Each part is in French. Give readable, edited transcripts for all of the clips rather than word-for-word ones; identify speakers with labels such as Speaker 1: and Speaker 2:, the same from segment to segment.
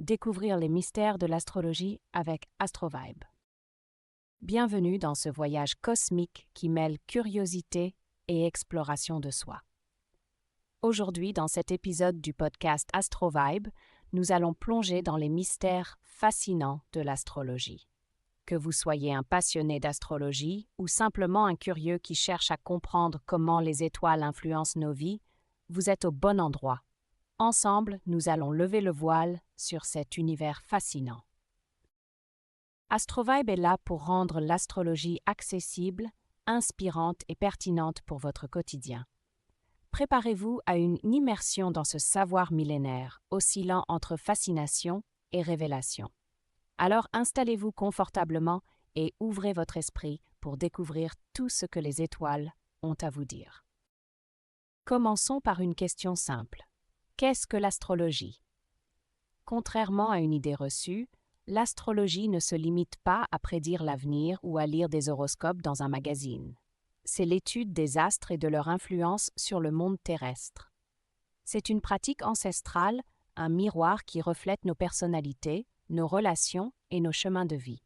Speaker 1: découvrir les mystères de l'astrologie avec AstroVibe. Bienvenue dans ce voyage cosmique qui mêle curiosité et exploration de soi. Aujourd'hui, dans cet épisode du podcast AstroVibe, nous allons plonger dans les mystères fascinants de l'astrologie. Que vous soyez un passionné d'astrologie ou simplement un curieux qui cherche à comprendre comment les étoiles influencent nos vies, vous êtes au bon endroit. Ensemble, nous allons lever le voile sur cet univers fascinant. AstroVibe est là pour rendre l'astrologie accessible, inspirante et pertinente pour votre quotidien. Préparez-vous à une immersion dans ce savoir millénaire, oscillant entre fascination et révélation. Alors installez-vous confortablement et ouvrez votre esprit pour découvrir tout ce que les étoiles ont à vous dire. Commençons par une question simple. Qu'est-ce que l'astrologie? Contrairement à une idée reçue, l'astrologie ne se limite pas à prédire l'avenir ou à lire des horoscopes dans un magazine. C'est l'étude des astres et de leur influence sur le monde terrestre. C'est une pratique ancestrale, un miroir qui reflète nos personnalités, nos relations et nos chemins de vie.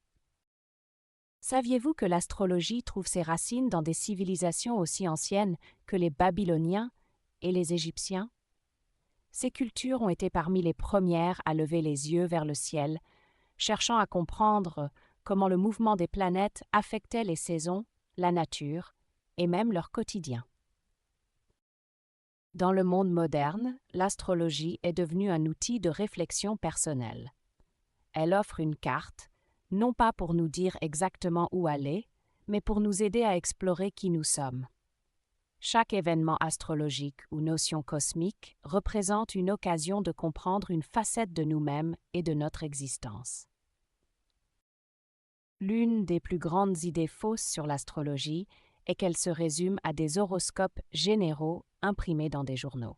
Speaker 1: Saviez-vous que l'astrologie trouve ses racines dans des civilisations aussi anciennes que les Babyloniens et les Égyptiens? Ces cultures ont été parmi les premières à lever les yeux vers le ciel, cherchant à comprendre comment le mouvement des planètes affectait les saisons, la nature et même leur quotidien. Dans le monde moderne, l'astrologie est devenue un outil de réflexion personnelle. Elle offre une carte, non pas pour nous dire exactement où aller, mais pour nous aider à explorer qui nous sommes. Chaque événement astrologique ou notion cosmique représente une occasion de comprendre une facette de nous-mêmes et de notre existence. L'une des plus grandes idées fausses sur l'astrologie est qu'elle se résume à des horoscopes généraux imprimés dans des journaux.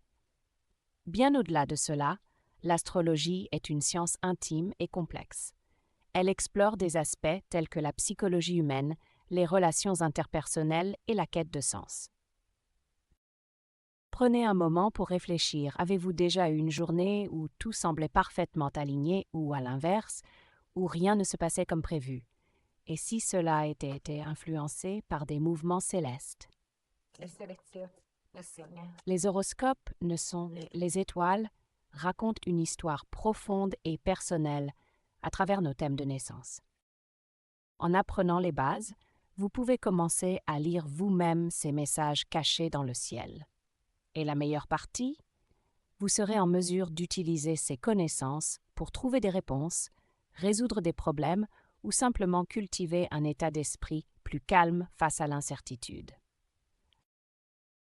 Speaker 1: Bien au-delà de cela, l'astrologie est une science intime et complexe. Elle explore des aspects tels que la psychologie humaine, les relations interpersonnelles et la quête de sens. Prenez un moment pour réfléchir. Avez-vous déjà eu une journée où tout semblait parfaitement aligné ou, à l'inverse, où rien ne se passait comme prévu? Et si cela était été influencé par des mouvements célestes? Les horoscopes ne sont les étoiles, racontent une histoire profonde et personnelle à travers nos thèmes de naissance. En apprenant les bases, vous pouvez commencer à lire vous-même ces messages cachés dans le ciel. Et la meilleure partie, vous serez en mesure d'utiliser ces connaissances pour trouver des réponses, résoudre des problèmes ou simplement cultiver un état d'esprit plus calme face à l'incertitude.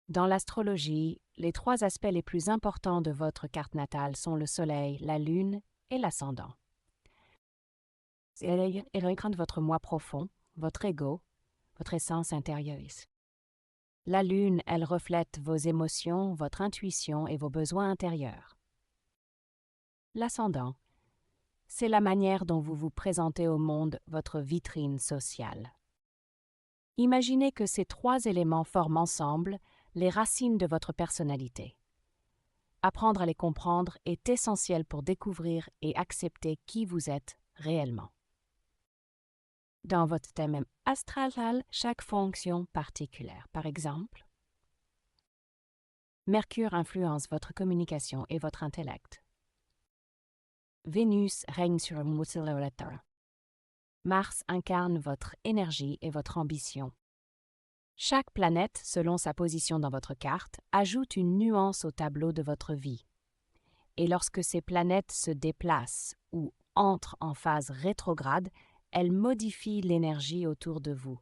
Speaker 1: Dans l'astrologie, les 3 aspects les plus importants de votre carte natale sont le Soleil, la Lune et l'ascendant. Elle incarne votre moi profond, votre ego, votre essence intérieure. La Lune, elle reflète vos émotions, votre intuition et vos besoins intérieurs. L'ascendant, c'est la manière dont vous vous présentez au monde, votre vitrine sociale. Imaginez que ces 3 éléments forment ensemble les racines de votre personnalité. Apprendre à les comprendre est essentiel pour découvrir et accepter qui vous êtes réellement. Dans votre thème astral, chaque fonction particulière. Par exemple, Mercure influence votre communication et votre intellect. Vénus règne sur votre lettre. Mars incarne votre énergie et votre ambition. Chaque planète, selon sa position dans votre carte, ajoute une nuance au tableau de votre vie. Et lorsque ces planètes se déplacent ou entrent en phase rétrograde, elles modifient l'énergie autour de vous.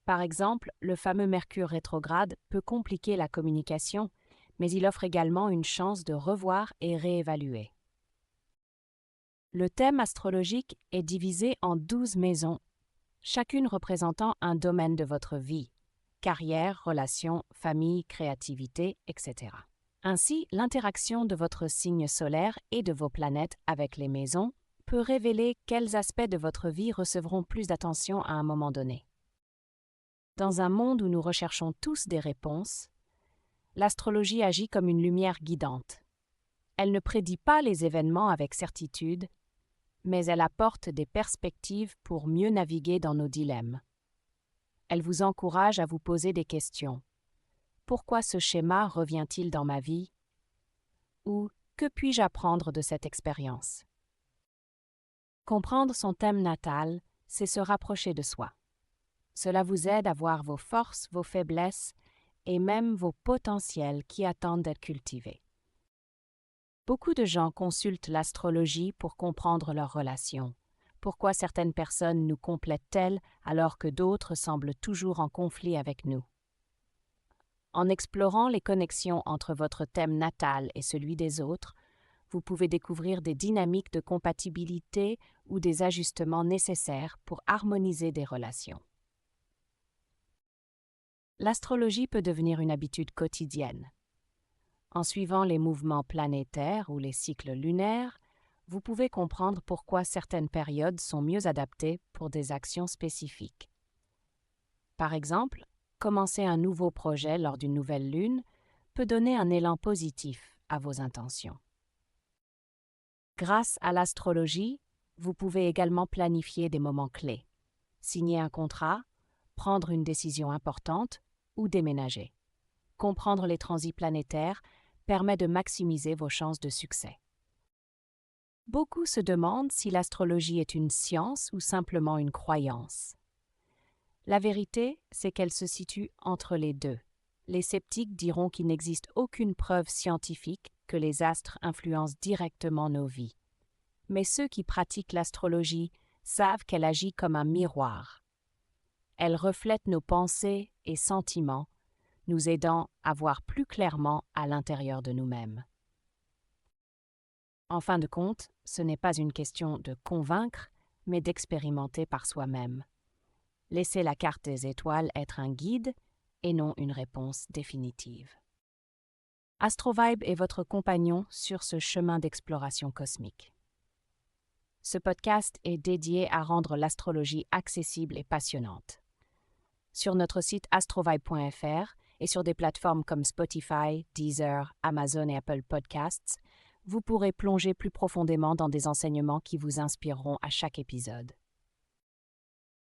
Speaker 1: Par exemple, le fameux Mercure rétrograde peut compliquer la communication, mais il offre également une chance de revoir et réévaluer. Le thème astrologique est divisé en 12 maisons, chacune représentant un domaine de votre vie, carrière, relations, famille, créativité, etc. Ainsi, l'interaction de votre signe solaire et de vos planètes avec les maisons peut révéler quels aspects de votre vie recevront plus d'attention à un moment donné. Dans un monde où nous recherchons tous des réponses, l'astrologie agit comme une lumière guidante. Elle ne prédit pas les événements avec certitude, mais elle apporte des perspectives pour mieux naviguer dans nos dilemmes. Elle vous encourage à vous poser des questions. Pourquoi ce schéma revient-il dans ma vie? Ou que puis-je apprendre de cette expérience? Comprendre son thème natal, c'est se rapprocher de soi. Cela vous aide à voir vos forces, vos faiblesses et même vos potentiels qui attendent d'être cultivés. Beaucoup de gens consultent l'astrologie pour comprendre leurs relations. Pourquoi certaines personnes nous complètent-elles alors que d'autres semblent toujours en conflit avec nous? En explorant les connexions entre votre thème natal et celui des autres, vous pouvez découvrir des dynamiques de compatibilité ou des ajustements nécessaires pour harmoniser des relations. L'astrologie peut devenir une habitude quotidienne. En suivant les mouvements planétaires ou les cycles lunaires, vous pouvez comprendre pourquoi certaines périodes sont mieux adaptées pour des actions spécifiques. Par exemple, commencer un nouveau projet lors d'une nouvelle lune peut donner un élan positif à vos intentions. Grâce à l'astrologie, vous pouvez également planifier des moments clés, signer un contrat, prendre une décision importante ou déménager. Comprendre les transits planétaires permet de maximiser vos chances de succès. Beaucoup se demandent si l'astrologie est une science ou simplement une croyance. La vérité, c'est qu'elle se situe entre les deux. Les sceptiques diront qu'il n'existe aucune preuve scientifique que les astres influencent directement nos vies. Mais ceux qui pratiquent l'astrologie savent qu'elle agit comme un miroir. Elle reflète nos pensées et sentiments, nous aidant à voir plus clairement à l'intérieur de nous-mêmes. En fin de compte, ce n'est pas une question de convaincre, mais d'expérimenter par soi-même. Laissez la carte des étoiles être un guide et non une réponse définitive. AstroVibe est votre compagnon sur ce chemin d'exploration cosmique. Ce podcast est dédié à rendre l'astrologie accessible et passionnante. Sur notre site astrovibe.fr et sur des plateformes comme Spotify, Deezer, Amazon et Apple Podcasts, vous pourrez plonger plus profondément dans des enseignements qui vous inspireront à chaque épisode.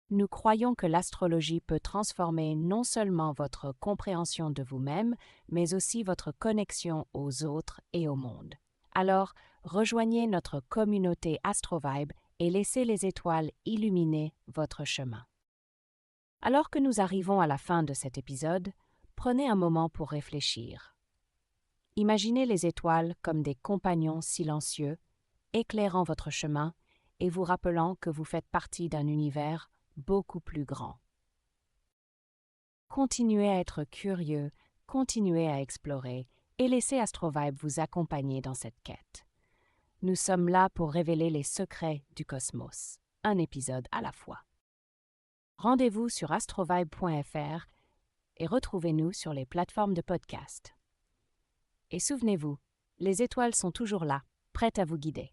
Speaker 1: Nous croyons que l'astrologie peut transformer non seulement votre compréhension de vous-même, mais aussi votre connexion aux autres et au monde. Alors, rejoignez notre communauté AstroVibe et laissez les étoiles illuminer votre chemin. Alors que nous arrivons à la fin de cet épisode, prenez un moment pour réfléchir. Imaginez les étoiles comme des compagnons silencieux, éclairant votre chemin et vous rappelant que vous faites partie d'un univers beaucoup plus grand. Continuez à être curieux, continuez à explorer et laissez AstroVibe vous accompagner dans cette quête. Nous sommes là pour révéler les secrets du cosmos, un épisode à la fois. Rendez-vous sur astrovibe.fr et retrouvez-nous sur les plateformes de podcast. Et souvenez-vous, les étoiles sont toujours là, prêtes à vous guider.